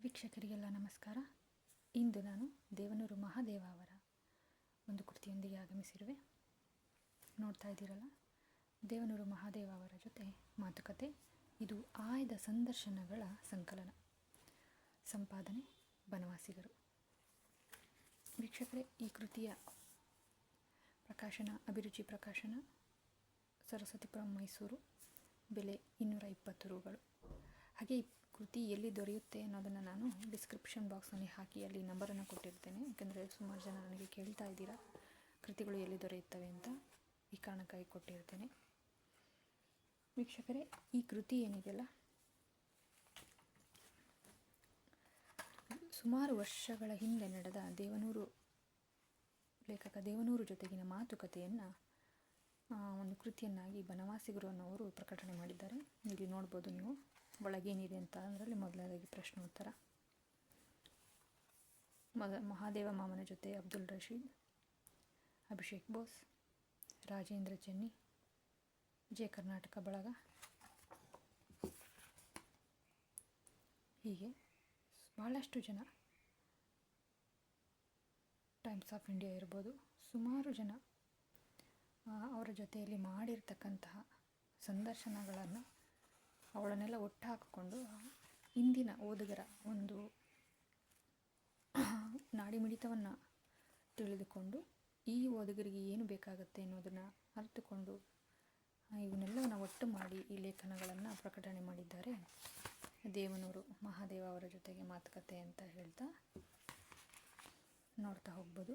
ವೀಕ್ಷಕರಿಗೆಲ್ಲ ನಮಸ್ಕಾರ. ಇಂದು ನಾನು ದೇವನೂರು ಮಹಾದೇವ ಅವರ ಒಂದು ಕೃತಿಯೊಂದಿಗೆ ಆಗಮಿಸಿರುವೆ. ನೋಡ್ತಾ ಇದ್ದೀರಲ್ಲ, ದೇವನೂರು ಮಹಾದೇವ ಅವರ ಜೊತೆ ಮಾತುಕತೆ. ಇದು ಆಯ್ದ ಸಂದರ್ಶನಗಳ ಸಂಕಲನ. ಸಂಪಾದನೆ ಬನವಾಸಿಗರು. ವೀಕ್ಷಕರೇ, ಈ ಕೃತಿಯ ಪ್ರಕಾಶನ ಅಭಿರುಚಿ ಪ್ರಕಾಶನ, ಸರಸ್ವತಿಪುರಂ, ಮೈಸೂರು. ಬೆಲೆ 220 ರೂಗಳು. ಹಾಗೆ ಈ ಕೃತಿ ಎಲ್ಲಿ ದೊರೆಯುತ್ತೆ ಅನ್ನೋದನ್ನು ನಾನು ಡಿಸ್ಕ್ರಿಪ್ಷನ್ ಬಾಕ್ಸ್ನಲ್ಲಿ ಹಾಕಿ ಅಲ್ಲಿ ನಂಬರನ್ನು ಕೊಟ್ಟಿರ್ತೇನೆ. ಯಾಕೆಂದರೆ ಸುಮಾರು ಜನ ನನಗೆ ಕೇಳ್ತಾ ಇದ್ದೀರಾ ಕೃತಿಗಳು ಎಲ್ಲಿ ದೊರೆಯುತ್ತವೆ ಅಂತ. ಈ ಕಾರಣಕ್ಕಾಗಿ ಕೊಟ್ಟಿರ್ತೇನೆ. ವೀಕ್ಷಕರೇ, ಈ ಕೃತಿ ಏನಿದೆಯಲ್ಲ, ಸುಮಾರು ವರ್ಷಗಳ ಹಿಂದೆ ನಡೆದ ಲೇಖಕ ದೇವನೂರು ಜೊತೆಗಿನ ಮಾತುಕತೆಯನ್ನು ಒಂದು ಕೃತಿಯನ್ನಾಗಿ ಬನವಾಸಿಗರು ಅನ್ನೋರು ಪ್ರಕಟಣೆ ಮಾಡಿದ್ದಾರೆ. ಇಲ್ಲಿ ನೋಡ್ಬೋದು ನೀವು ಒಳಗೇನಿದೆ ಅಂತ. ಅದರಲ್ಲಿ ಮೊದಲನೇದಾಗಿ ಪ್ರಶ್ನೋತ್ತರ. ಮಹಾದೇವ ಮಾಮನ ಜೊತೆ ಅಬ್ದುಲ್ ರಶೀದ್, ಅಭಿಷೇಕ್ ಬೋಸ್, ರಾಜೇಂದ್ರ ಚೆನ್ನಿ, ಜೆ ಕರ್ನಾಟಕ ಬಳಗ, ಹೀಗೆ ಭಾಳಷ್ಟು ಜನ, ಟೈಮ್ಸ್ ಆಫ್ ಇಂಡಿಯಾ ಇರ್ಬೋದು, ಸುಮಾರು ಜನ ಅವರ ಜೊತೆಯಲ್ಲಿ ಮಾಡಿರ್ತಕ್ಕಂತಹ ಸಂದರ್ಶನಗಳನ್ನು ಅವಳನ್ನೆಲ್ಲ ಒಟ್ಟು ಹಾಕಿಕೊಂಡು ಇಂದಿನ ಓದುಗರ ಒಂದು ನಾಡಿಮಿಡಿತವನ್ನು ತಿಳಿದುಕೊಂಡು ಈ ಓದುಗರಿಗೆ ಏನು ಬೇಕಾಗುತ್ತೆ ಅನ್ನೋದನ್ನು ಅರಿತುಕೊಂಡು ಇವನ್ನೆಲ್ಲವನ್ನು ಒಟ್ಟು ಮಾಡಿ ಈ ಲೇಖನಗಳನ್ನು ಪ್ರಕಟಣೆ ಮಾಡಿದ್ದಾರೆ. ದೇವನೂರು ಮಹಾದೇವ ಅವರ ಜೊತೆಗೆ ಮಾತುಕತೆ ಅಂತ ಹೇಳ್ತಾ ನೋಡ್ತಾ ಹೋಗ್ಬೋದು.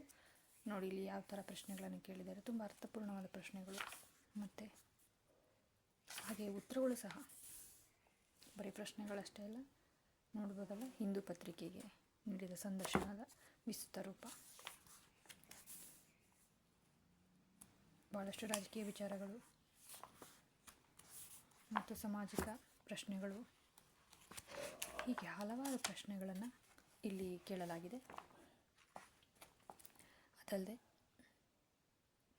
ನೋಡಿ, ಇಲ್ಲಿ ಯಾವ ಥರ ಪ್ರಶ್ನೆಗಳನ್ನು ಕೇಳಿದ್ದಾರೆ. ತುಂಬ ಅರ್ಥಪೂರ್ಣವಾದ ಪ್ರಶ್ನೆಗಳು, ಮತ್ತು ಹಾಗೆ ಉತ್ತರಗಳು ಸಹ. ಬರೀ ಪ್ರಶ್ನೆಗಳಷ್ಟೇ ಅಲ್ಲ, ನೋಡ್ಬೋದಲ್ಲ, ಹಿಂದೂ ಪತ್ರಿಕೆಗೆ ನೀಡಿದ ಸಂದರ್ಶನದ ವಿಸ್ತೃತ ರೂಪ. ಭಾಳಷ್ಟು ರಾಜಕೀಯ ವಿಚಾರಗಳು ಮತ್ತು ಸಾಮಾಜಿಕ ಪ್ರಶ್ನೆಗಳು, ಹೀಗೆ ಹಲವಾರು ಪ್ರಶ್ನೆಗಳನ್ನು ಇಲ್ಲಿ ಕೇಳಲಾಗಿದೆ. ಅದಲ್ಲದೆ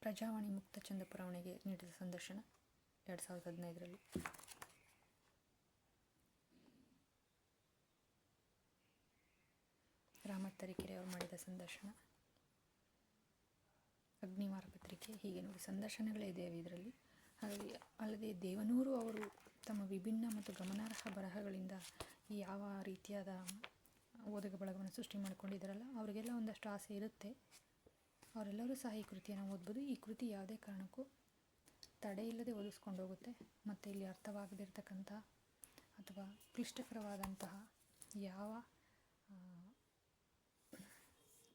ಪ್ರಜಾವಾಣಿ ಮುಕ್ತ ಚಂದಪುರವಣಿಗೆ ನೀಡಿದ ಸಂದರ್ಶನ 2015ರಲ್ಲಿ. ರಾಮತ್ ತರೀಕೆರೆ ಅವರು ಮಾಡಿದ ಸಂದರ್ಶನ, ಅಗ್ನಿವಾರ ಪತ್ರಿಕೆ, ಹೀಗೆ ನೋಡಿ ಸಂದರ್ಶನಗಳೇ ಇದ್ದೇವೆ ಇದರಲ್ಲಿ. ಹಾಗಾಗಿ ಅಲ್ಲದೆ ದೇವನೂರು ಅವರು ತಮ್ಮ ವಿಭಿನ್ನ ಮತ್ತು ಗಮನಾರ್ಹ ಬರಹಗಳಿಂದ ಯಾವ ರೀತಿಯಾದ ಓದುಗ ಬಳಗವನ್ನು ಸೃಷ್ಟಿ ಮಾಡಿಕೊಂಡಿದ್ದಾರಲ್ಲ, ಅವರಿಗೆಲ್ಲ ಒಂದಷ್ಟು ಆಸೆ ಇರುತ್ತೆ. ಅವರೆಲ್ಲರೂ ಸಹ ಈ ಕೃತಿಯನ್ನು ಓದ್ಬೋದು. ಈ ಕೃತಿ ಯಾವುದೇ ಕಾರಣಕ್ಕೂ ತಡೆ ಇಲ್ಲದೆ ಓದಿಸ್ಕೊಂಡು ಹೋಗುತ್ತೆ. ಮತ್ತು ಇಲ್ಲಿ ಅರ್ಥವಾಗದಿರ್ತಕ್ಕಂಥ ಅಥವಾ ಕ್ಲಿಷ್ಟಕರವಾದಂತಹ ಯಾವ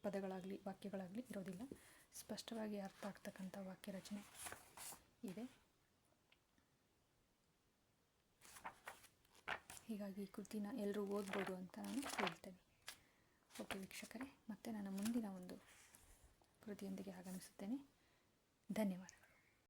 ಪದಗಳಾಗಲಿ ವಾಕ್ಯಗಳಾಗಲಿ ಇರೋದಿಲ್ಲ. ಸ್ಪಷ್ಟವಾಗಿ ಅರ್ಥ ಆಗ್ತಕ್ಕಂಥ ವಾಕ್ಯ ರಚನೆ ಇದೆ. ಹೀಗಾಗಿ ಈ ಕೃತಿನ ಎಲ್ಲರೂ ಓದ್ಬೋದು ಅಂತ ನಾನು ಹೇಳ್ತೇನೆ. ಓಕೆ ವೀಕ್ಷಕರೇ, ಮತ್ತೆ ನಾನು ಮುಂದಿನ ಒಂದು ಕೃತಿಯೊಂದಿಗೆ ಆಗಮಿಸುತ್ತೇನೆ. ಧನ್ಯವಾದ.